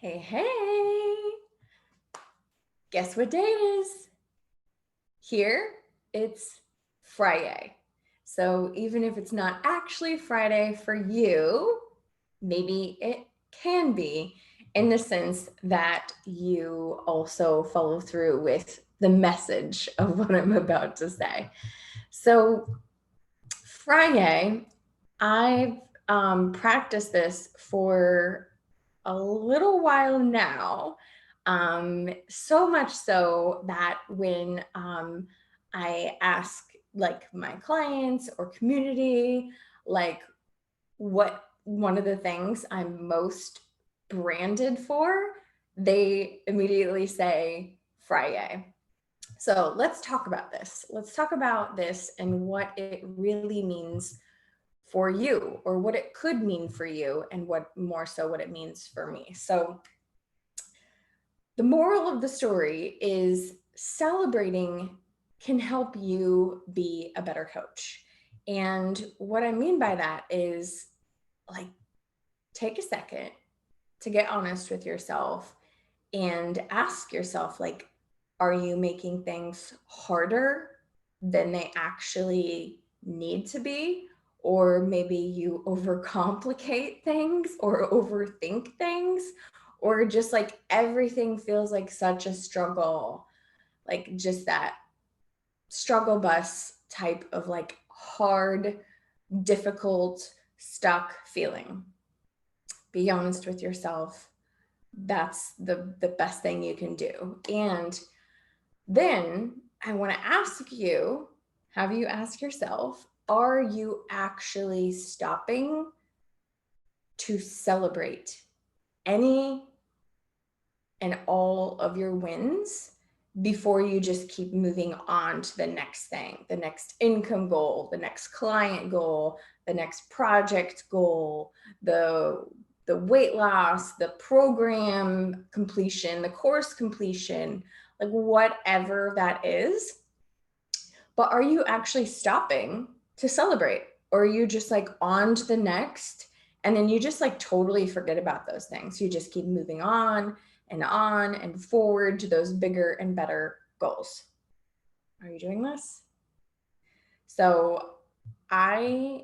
Hey, hey, guess what day it is? Here, it's Friyay. So even if it's not actually Friday for you, maybe it can be in the sense that you also follow through with the message of what I'm about to say. So Friyay, I've practiced this for a little while now. So much so that when I ask like my clients or community, like what one of the things I'm most branded for, they immediately say Friyay. So let's talk about this. Let's talk about this and what it really means for you, or what it could mean for you, and what more so what it means for me. So the moral of the story is celebrating can help you be a better coach. And what I mean by that is, like, take a second to get honest with yourself and ask yourself, like, are you making things harder than they actually need to be? Or maybe you overcomplicate things or overthink things, or just like everything feels like such a struggle, like just that struggle bus type of like hard, difficult, stuck feeling. Be honest with yourself. That's the best thing you can do. And then I want to ask you, have you asked yourself, are you actually stopping to celebrate any and all of your wins before you just keep moving on to the next thing, the next income goal, the next client goal, the next project goal, the weight loss, the program completion, the course completion, like whatever that is. But are you actually stopping to celebrate? Or are you just like on to the next? And then you just like totally forget about those things. You just keep moving on and forward to those bigger and better goals. Are you doing this? So I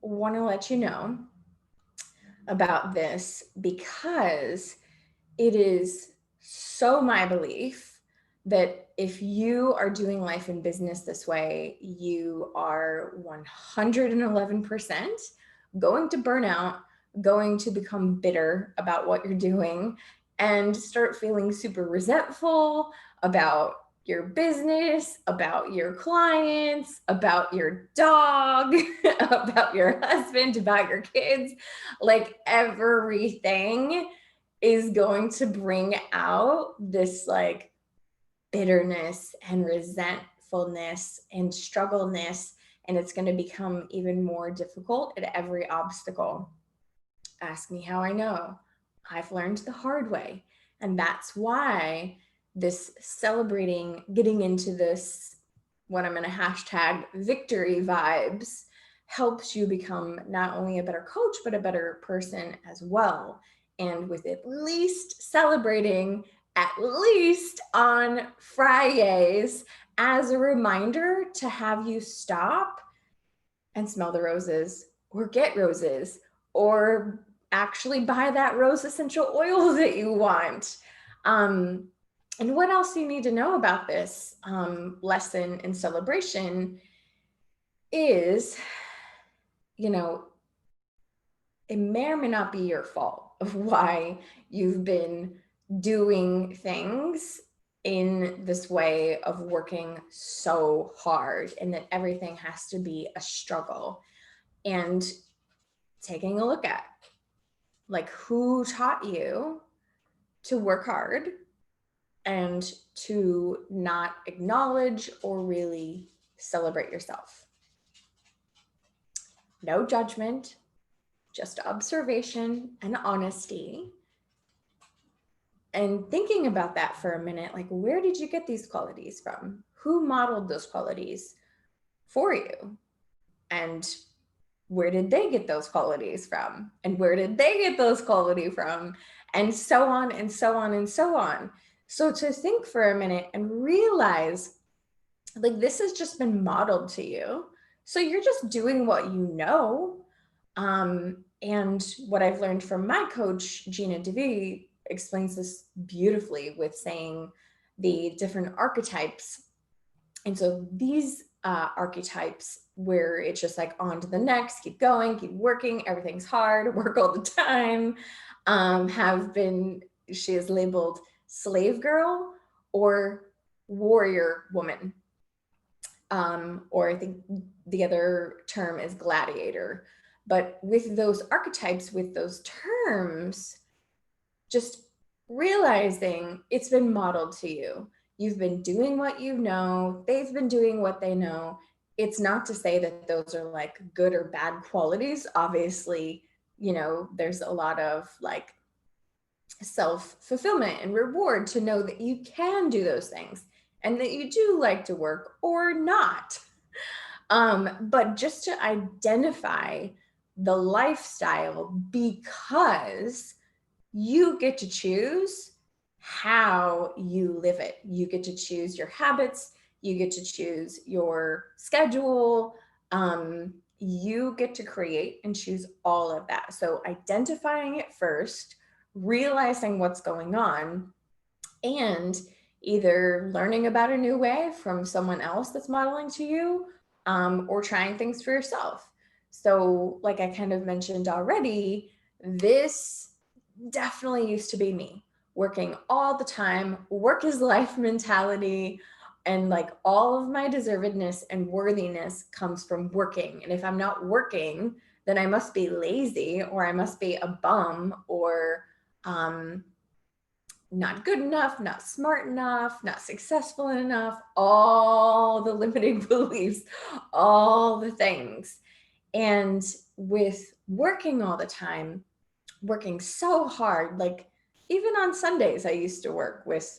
want to let you know about this because it is so my belief that if you are doing life and business this way, you are 111% going to burn out, going to become bitter about what you're doing, and start feeling super resentful about your business, about your clients, about your dog, about your husband, about your kids, like everything is going to bring out this like bitterness and resentfulness and struggleness, and it's going to become even more difficult at every obstacle. Ask me how I know. I've learned the hard way. And that's why this celebrating, getting into this, what I'm going to hashtag victory vibes, helps you become not only a better coach, but a better person as well. And with at least celebrating, at least on Fridays, as a reminder to have you stop and smell the roses, or get roses, or actually buy that rose essential oil that you want. Um, and what else you need to know about this lesson and celebration is, you know, it may or may not be your fault of why you've been doing things in this way of working so hard, and that everything has to be a struggle. And taking a look at, like, who taught you to work hard and to not acknowledge or really celebrate yourself. No judgment, just observation and honesty. And thinking about that for a minute, like, where did you get these qualities from? Who modeled those qualities for you? And where did they get those qualities from? And where did they get those qualities from? And so on and so on and so on. So to think for a minute and realize, like, this has just been modeled to you. So you're just doing what you know. And what I've learned from my coach, Gina DeVee, explains this beautifully with saying the different archetypes. And so these archetypes, where it's just like on to the next, keep going, keep working, everything's hard, work all the time, she is labeled slave girl or warrior woman. Or I think the other term is gladiator. But with those archetypes, with those terms, just realizing it's been modeled to you. You've been doing what you know, they've been doing what they know. It's not to say that those are like good or bad qualities. Obviously, there's a lot of like self-fulfillment and reward to know that you can do those things and that you do like to work or not. But just to identify the lifestyle, because you get to choose how you live it. You get to choose your habits. You get to choose your schedule. You get to create and choose all of that. So identifying it first, realizing what's going on, and either learning about a new way from someone else that's modeling to you, or trying things for yourself. So like I kind of mentioned already, this definitely used to be me, working all the time, work is life mentality. And like all of my deservedness and worthiness comes from working. And if I'm not working, then I must be lazy, or I must be a bum, or not good enough, not smart enough, not successful enough, all the limiting beliefs, all the things. And with working all the time, working so hard, like even on Sundays, I used to work with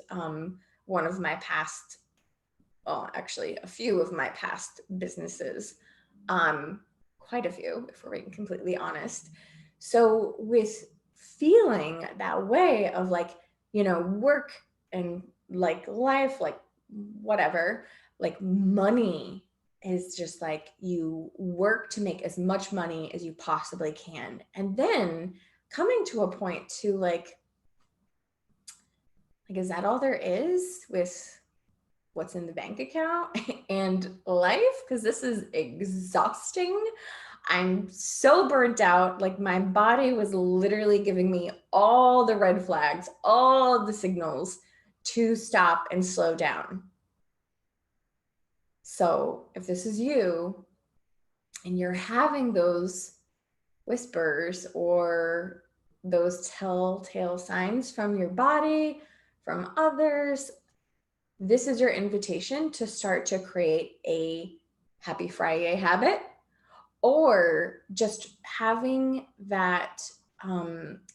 one of my past, well, actually a few of my past businesses, quite a few, if we're being completely honest. So with feeling that way of like, work and like life, like whatever, like money is just like you work to make as much money as you possibly can. And then coming to a point to like, is that all there is with what's in the bank account and life? Because this is exhausting. I'm so burnt out. Like my body was literally giving me all the red flags, all the signals to stop and slow down. So if this is you and you're having those whispers or those telltale signs from your body, from others, this is your invitation to start to create a happy Friday habit, or just having that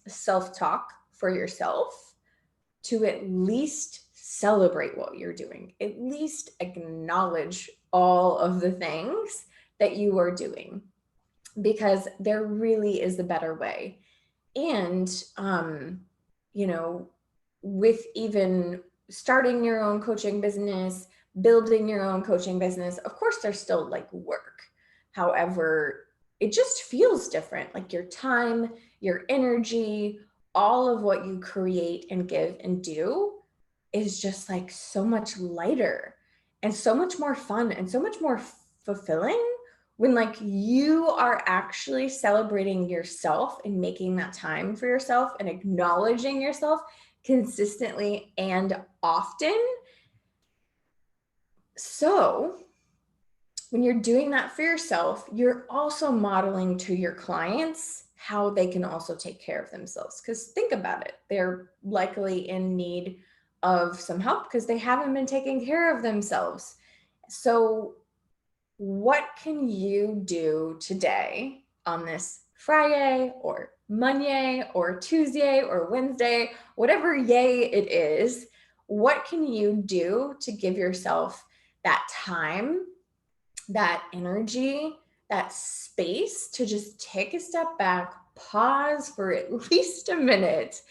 self-talk for yourself to at least celebrate what you're doing, at least acknowledge all of the things that you are doing, because there really is a better way. And, with even starting your own coaching business, building your own coaching business, of course, there's still like work. However, it just feels different. Like your time, your energy, all of what you create and give and do is just like so much lighter and so much more fun and so much more fulfilling when like you are actually celebrating yourself and making that time for yourself and acknowledging yourself consistently and often. So when you're doing that for yourself, you're also modeling to your clients how they can also take care of themselves. Because think about it, they're likely in need of some help because they haven't been taking care of themselves. So what can you do today on this Friday or Monday or Tuesday or Wednesday, whatever yay it is? What can you do to give yourself that time, that energy, that space to just take a step back, pause for at least a minute,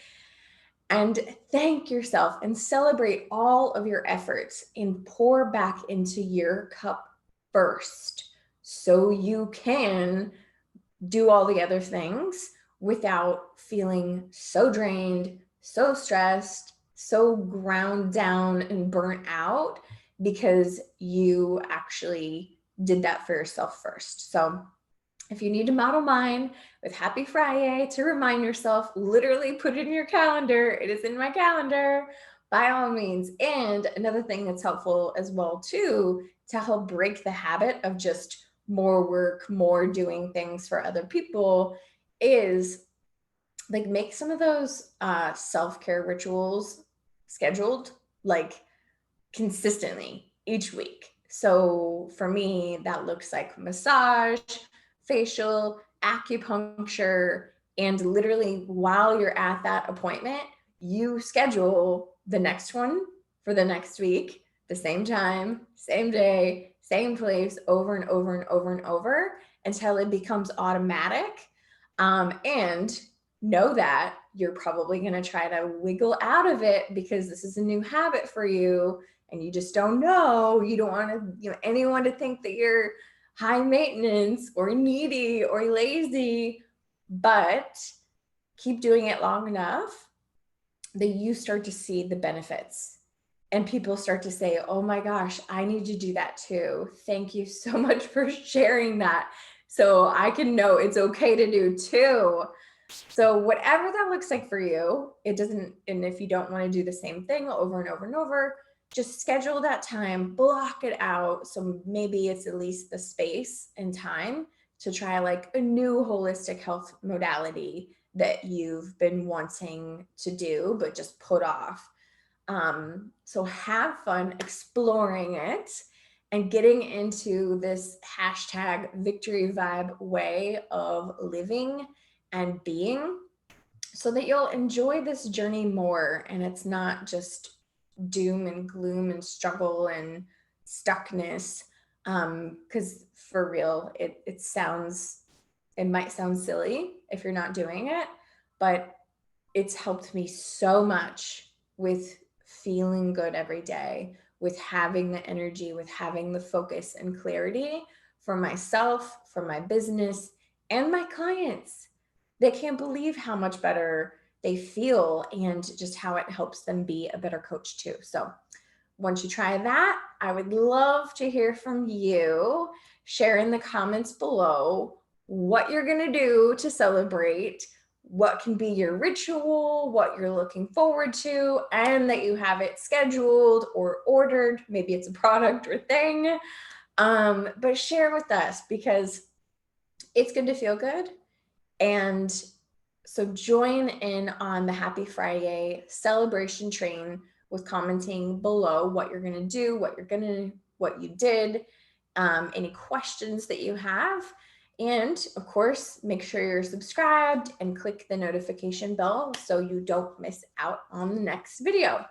and thank yourself and celebrate all of your efforts and pour back into your cup first so you can do all the other things without feeling so drained, so stressed, so ground down and burnt out because you actually did that for yourself first. So if you need to model mine with Happy Friyay to remind yourself, literally put it in your calendar. It is in my calendar by all means. And another thing that's helpful as well too, to help break the habit of just more work, more doing things for other people, is like make some of those self-care rituals scheduled like consistently each week. So for me, that looks like massage, facial, acupuncture, and literally while you're at that appointment, you schedule the next one for the next week, the same time, same day, same place, over and over and over and over until it becomes automatic. And know that you're probably going to try to wiggle out of it because this is a new habit for you and you just don't know. You don't want to, anyone to think that you're high maintenance or needy or lazy, but keep doing it long enough that you start to see the benefits and people start to say, oh my gosh, I need to do that too. Thank you so much for sharing that. So I can know it's okay to do too. So whatever that looks like for you, it doesn't, and if you don't want to do the same thing over and over and over, just schedule that time, block it out. So maybe it's at least the space and time to try like a new holistic health modality that you've been wanting to do, but just put off. So have fun exploring it and getting into this hashtag victory vibe way of living and being so that you'll enjoy this journey more and it's not just doom and gloom and struggle and stuckness. Because for real, it might sound silly if you're not doing it, but it's helped me so much with feeling good every day, with having the energy, with having the focus and clarity for myself, for my business, and my clients. They can't believe how much better they feel and just how it helps them be a better coach too. So once you try that, I would love to hear from you. Share in the comments below what you're going to do to celebrate, what can be your ritual, what you're looking forward to, and that you have it scheduled or ordered. Maybe it's a product or thing. But share with us because it's good to feel good. And so join in on the Happy Friyay celebration train with commenting below what you're going to do, what you did, any questions that you have. And of course, make sure you're subscribed and click the notification bell so you don't miss out on the next video.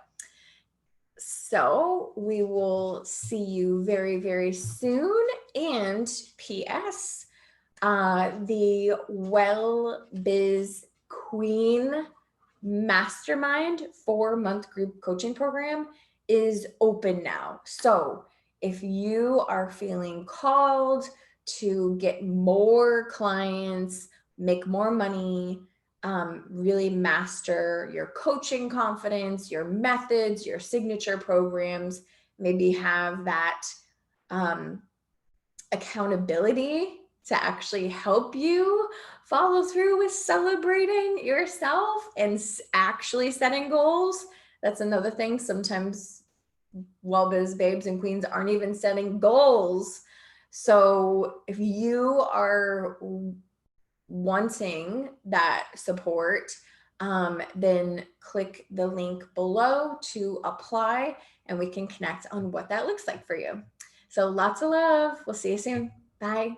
So we will see you very, very soon. And P.S. The Well Biz Queen Mastermind 4-month group coaching program is open now. So if you are feeling called to get more clients, make more money, really master your coaching confidence, your methods, your signature programs, maybe have that accountability to actually help you follow through with celebrating yourself and actually setting goals. That's another thing. Sometimes well-biz babes and queens aren't even setting goals. So if you are wanting that support, then click the link below to apply and we can connect on what that looks like for you. So lots of love. We'll see you soon. Bye.